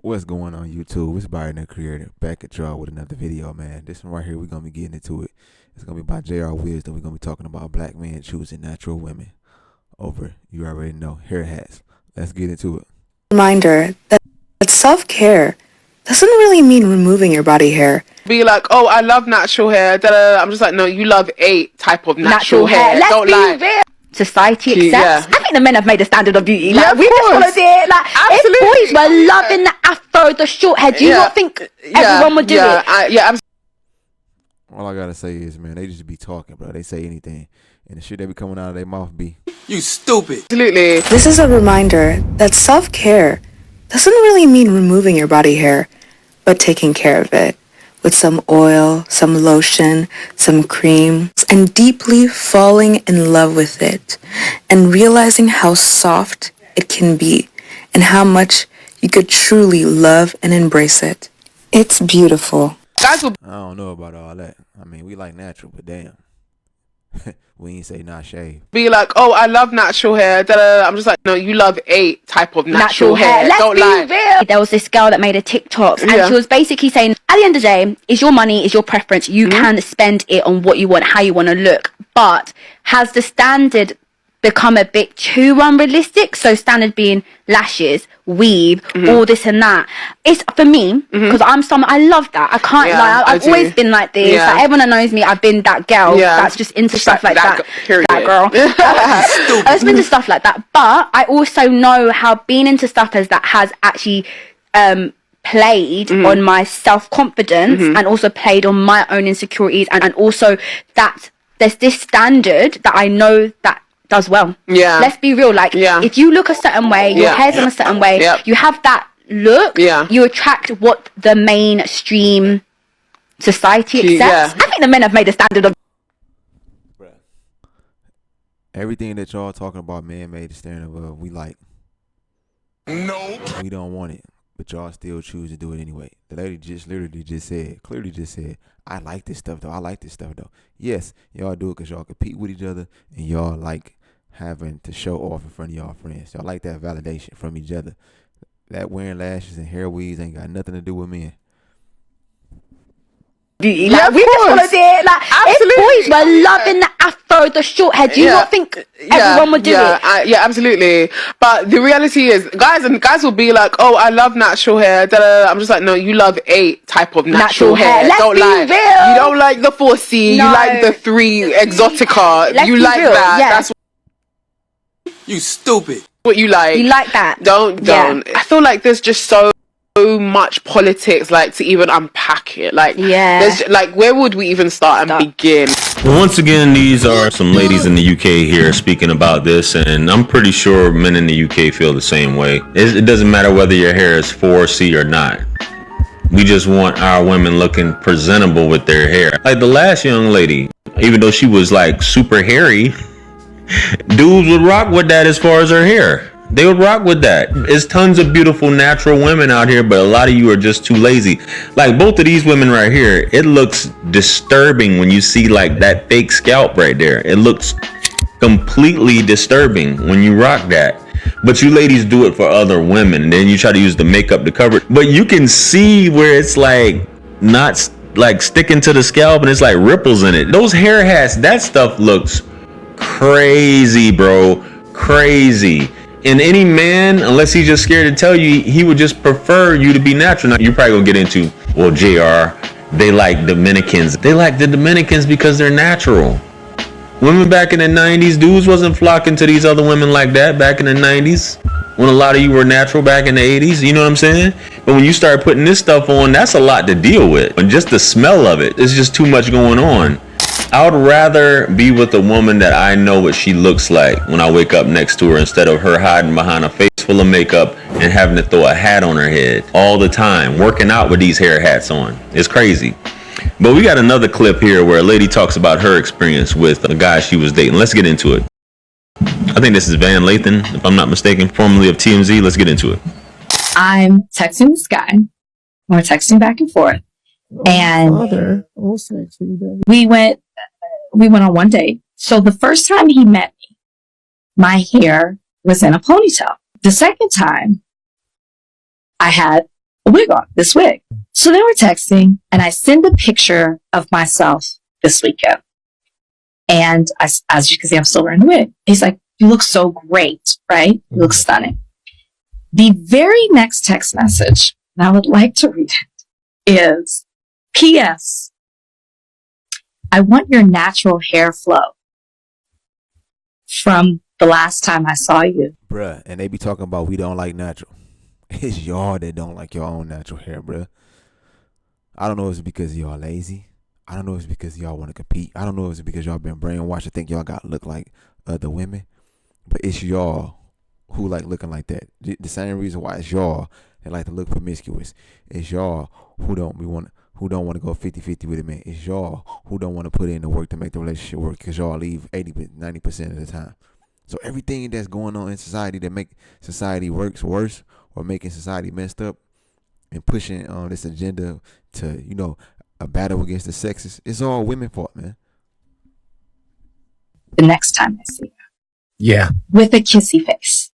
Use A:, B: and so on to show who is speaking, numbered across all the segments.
A: What's going on YouTube? It's Byron the Creator back at y'all with another video, man. This one right here, we're gonna be getting into it. It's gonna be by Wigs, and we're gonna be talking about black men choosing natural women over, you already know, hair hats. Let's get into it.
B: Reminder that self-care doesn't really mean removing your body hair.
C: Be like, oh, I love natural hair. Da, da, da. I'm just like, no, you love a type of natural hair.
D: Let's
C: Don't
D: be
C: lie.
D: real. Society accepts.
C: Yeah.
D: I think the men have made a standard of beauty. Like,
C: Yeah,
D: we just followed it. Like,
C: absolutely.
D: if boys were loving the afro, the short hair, do you not think everyone would do it?
A: All I gotta say is, man, they just be talking, bro. They say anything, and the shit that be coming out of their mouth be,
E: you stupid.
C: Absolutely.
B: This is a reminder that self-care doesn't really mean removing your body hair, but taking care of it with some oil, some lotion, some cream, and deeply falling in love with it and realizing how soft it can be and how much you could truly love and embrace it. It's beautiful.
C: Guys will
A: I don't know about all that. I mean, we like natural, but damn. We ain't say not shave.
C: be like, oh, I love natural hair. Da, da, da. I'm just like, no, you love a type of natural hair.
D: Let's
C: Don't
D: be
C: lie.
D: real. There was this girl that made a TikTok, and
C: Yeah.
D: she was basically saying, at the end of the day, it's your money, it's your preference. You can spend it on what you want, how you want to look. But has the standard become a bit too unrealistic? So standard being lashes, weave, all this and that. It's for me, because I love that. I can't
C: Yeah,
D: lie.
C: I
D: I've
C: do.
D: always been like this.
C: Yeah.
D: Like, everyone that knows me, I've been that girl
C: Yeah.
D: that's just into stuff like that.
C: Period.
D: That girl. I've just been into stuff like that. But I also know how being into stuff as that has actually played on my self-confidence and also played on my own insecurities, and also that there's this standard that I know that does well.
C: Yeah.
D: Let's be real. Like, if you look a certain way, your hair's in a certain way, you have that look, you attract what the mainstream society accepts. I think the men have made a standard of
A: Everything that y'all talking about, man, made the standard of, we like. No. We don't want it, but y'all still choose to do it anyway. The lady just clearly just said, I like this stuff though. I like this stuff though. Yes, y'all do it because y'all compete with each other, and y'all like having to show off in front of y'all friends. Y'all like that validation from each other. That wearing lashes and hair weaves ain't got nothing to do with men.
D: beauty.
C: Yeah,
D: Like, we just followed it. Like,
C: Absolutely.
D: if boys were loving the afro, the short hair, do you not think everyone would do it?
C: Yeah, absolutely. But the reality is, guys will be like, oh, I love natural hair. Da, da, da. I'm just like, no, you love a type of natural hair.
D: Let's
C: Don't
D: be
C: lie.
D: real.
C: You don't like the 4C.
D: No.
C: You like the 3 Exotica.
D: Let's
C: You
D: be
C: like
D: real,
C: that.
D: yeah.
C: That's
E: You stupid.
C: what you like.
D: You like that?
C: Don't.
D: Yeah.
C: I feel like there's just so much politics, like, to even unpack it. Like, there's like, where would we even start and begin?
F: Well, once again, these are some ladies in the UK here speaking about this, and I'm pretty sure men in the UK feel the same way. It doesn't matter whether your hair is 4C or not. We just want our women looking presentable with their hair. Like the last young lady, even though she was like super hairy, dudes would rock with that as far as her hair. They would rock with that. There's tons of beautiful natural women out here, but a lot of you are just too lazy. Like both of these women right here, it looks disturbing when you see like that fake scalp right there. It looks completely disturbing when you rock that. But you ladies do it for other women, and then you try to use the makeup to cover it. But you can see where it's like not like sticking to the scalp and it's like ripples in it. Those hair hats, that stuff looks crazy, bro. Crazy. And any man, unless he's just scared to tell you, he would just prefer you to be natural. Now, you're probably gonna get into, well, JR, they like Dominicans. They like the Dominicans because they're natural. Women back in the 90s, dudes wasn't flocking to these other women like that back in the 90s. When a lot of you were natural back in the 80s, you know what I'm saying? But when you start putting this stuff on, that's a lot to deal with. And just the smell of it, it's just too much going on. I would rather be with a woman that I know what she looks like when I wake up next to her, instead of her hiding behind a face full of makeup and having to throw a hat on her head all the time, working out with these hair hats on. It's crazy. But we got another clip here where a lady talks about her experience with a guy she was dating. Let's get into it. I think this is Van Lathan, if I'm not mistaken, formerly of TMZ. Let's get into it.
G: I'm texting this guy. We're texting back and forth. And we went on one date. So the first time he met me, my hair was in a ponytail. The second time, I had a wig on, this wig. So then we're texting, and I send a picture of myself this weekend. And as you can see, I'm still wearing the wig. He's like, you look so great, right? You look stunning. The very next text message, and I would like to read it, is, P.S. I want your natural hair flow from the last time I saw you.
A: Bruh, and they be talking about we don't like natural. It's y'all that don't like your own natural hair, bruh. I don't know if it's because y'all lazy. I don't know if it's because y'all want to compete. I don't know if it's because y'all been brainwashed to think y'all got to look like other women. But it's y'all who like looking like that. The same reason why it's y'all that like to look promiscuous. It's y'all who don't want to go 50-50 with a man. It's y'all who don't want to put in the work to make the relationship work, because y'all leave 80-90% of the time. So everything that's going on in society that make society works worse or making society messed up and pushing this agenda to, a battle against the sexes, it's all women fault, man.
G: The next time I see you.
H: Yeah.
G: With a kissy face.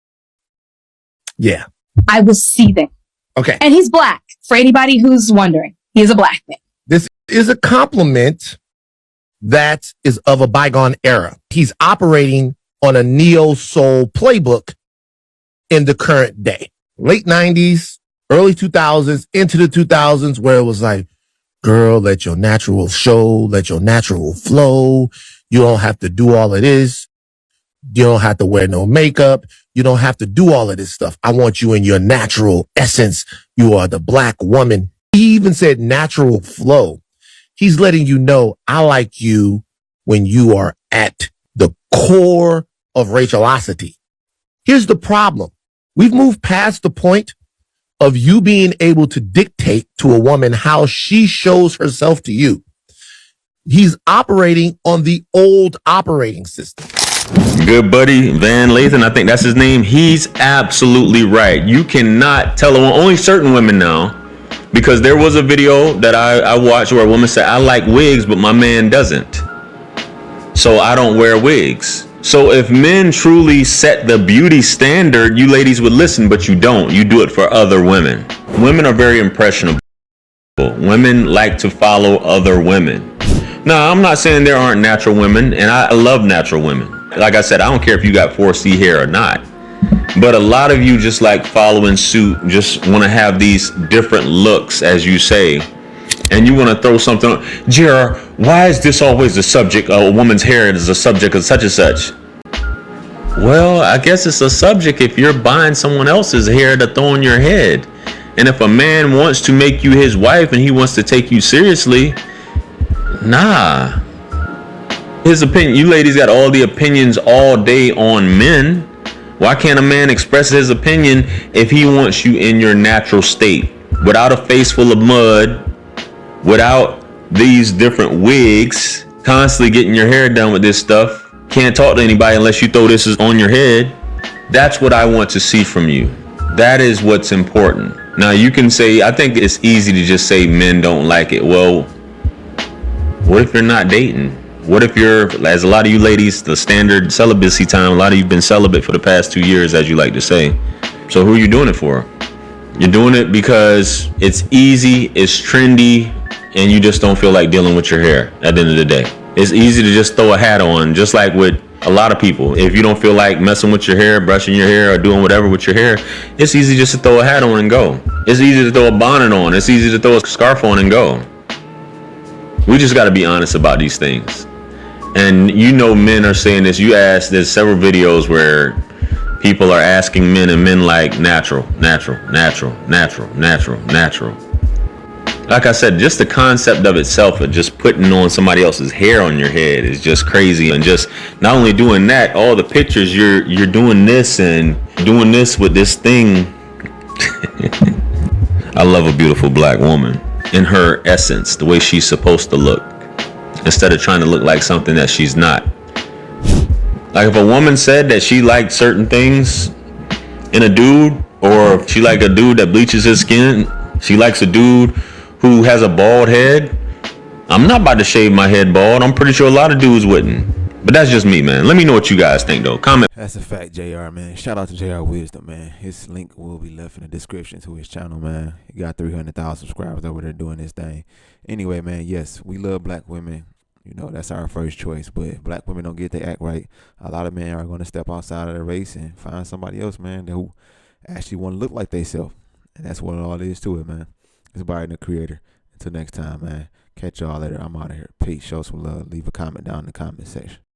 H: Yeah.
G: I was seething.
H: Okay.
G: And he's black. For anybody who's wondering, he is a black man.
H: This is a compliment that is of a bygone era. He's operating on a neo-soul playbook in the current day. Late 90s, early 2000s, into the 2000s, where it was like, girl, let your natural show, let your natural flow. You don't have to do all of this. You don't have to wear no makeup. You don't have to do all of this stuff. I want you in your natural essence. You are the black woman. He even said natural flow. He's letting you know, I like you when you are at the core of racialosity. Here's the problem. We've moved past the point of you being able to dictate to a woman how she shows herself to you. He's operating on the old operating system.
F: Good buddy Van Lathan, I think that's his name. He's absolutely right. You cannot tell only certain women now, because there was a video that I watched where a woman said, I like wigs, but my man doesn't. So I don't wear wigs. So if men truly set the beauty standard, you ladies would listen, but you don't. You do it for other women. Women are very impressionable. Women like to follow other women. Now, I'm not saying there aren't natural women, and I love natural women. Like I said, I don't care if you got 4C hair or not. But a lot of you just like following suit, just want to have these different looks, as you say. And you want to throw something on. Jr., why is this always the subject? A woman's hair is a subject of such and such. Well, I guess it's a subject if you're buying someone else's hair to throw on your head. And if a man wants to make you his wife and he wants to take you seriously, nah. His opinion, you ladies got all the opinions all day on men. Why can't a man express his opinion if he wants you in your natural state, without a face full of mud, without these different wigs, constantly getting your hair done with this stuff? Can't talk to anybody unless you throw this on your head. That's what I want to see from you. That is what's important. Now you can say, I think it's easy to just say men don't like it. Well, what if you're not dating? What if you're, as a lot of you ladies, the standard celibacy time, a lot of you've been celibate for the past 2 years, as you like to say. So who are you doing it for? You're doing it because it's easy, it's trendy, and you just don't feel like dealing with your hair at the end of the day. It's easy to just throw a hat on, just like with a lot of people. If you don't feel like messing with your hair, brushing your hair, or doing whatever with your hair, it's easy just to throw a hat on and go. It's easy to throw a bonnet on. It's easy to throw a scarf on and go. We just got to be honest about these things. And men are saying this. There's several videos where people are asking men, and men like natural. Like I said, just the concept of itself of just putting on somebody else's hair on your head is just crazy. And just not only doing that, all the pictures you're doing this and doing this with this thing. I love a beautiful black woman in her essence, the way she's supposed to look, instead of trying to look like something that she's not. Like if a woman said that she liked certain things in a dude, or if she like a dude that bleaches his skin, she likes a dude who has a bald head, I'm not about to shave my head bald. I'm pretty sure a lot of dudes wouldn't. But that's just me, man. Let me know what you guys think, though. Comment.
A: That's a fact, JR, man. Shout out to JR Wisdom, man. His link will be left in the description to his channel, man. He got 300,000 subscribers over there doing this thing. Anyway, man, yes, we love black women. You know, that's our first choice. But if black women don't get their act right, a lot of men are going to step outside of the race and find somebody else, man, who actually want to look like themselves. And that's what all is to it, man. It's Byron the Creator. Until next time, man. Catch y'all later. I'm out of here. Peace. Show some love. Leave a comment down in the comment section.